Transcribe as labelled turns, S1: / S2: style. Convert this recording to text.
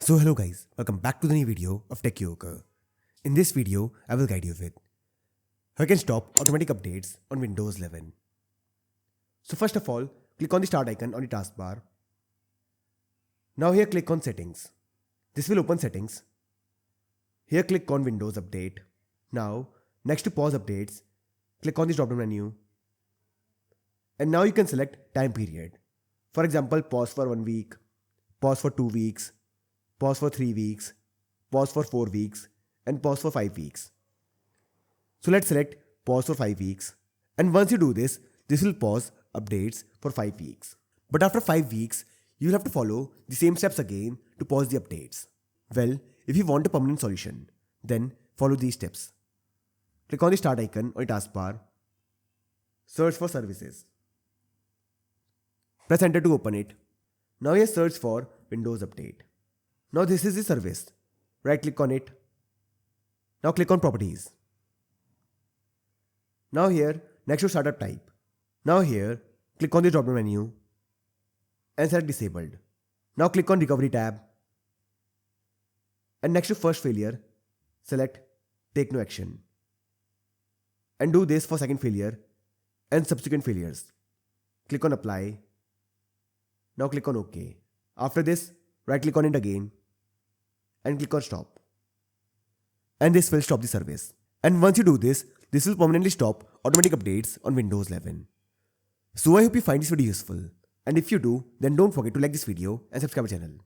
S1: So hello guys, welcome back to the new video of Tech Yoga. In this video, I will guide you with how you can stop automatic updates on Windows 11. So first of all, click on the start icon on the taskbar. Now here click on settings. This will open settings. Here click on Windows Update. Now next to pause updates, click on this drop down menu. And now you can select time period. For example, pause for 1 week, pause for 2 weeks, pause for 3 weeks, pause for 4 weeks, and pause for 5 weeks. So let's select pause for 5 weeks. And once you do this, this will pause updates for 5 weeks. But after 5 weeks, you will have to follow the same steps again to pause the updates. Well, if you want a permanent solution, then follow these steps. Click on the start icon on the taskbar. Search for services. Press enter to open it. Now here search for Windows Update. Now this is the service. Right click on it. Now click on properties. Now here next to startup type. Now here click on the drop down menu and select disabled. Now click on recovery tab. And next to first failure, select take no action. And do this for second failure and subsequent failures. Click on apply. Now click on OK. After this, right click on it again and click on stop. And this will stop the service. And once you do this, this will permanently stop automatic updates on Windows 11. So I hope you find this video useful. And if you do, then don't forget to like this video and subscribe my channel.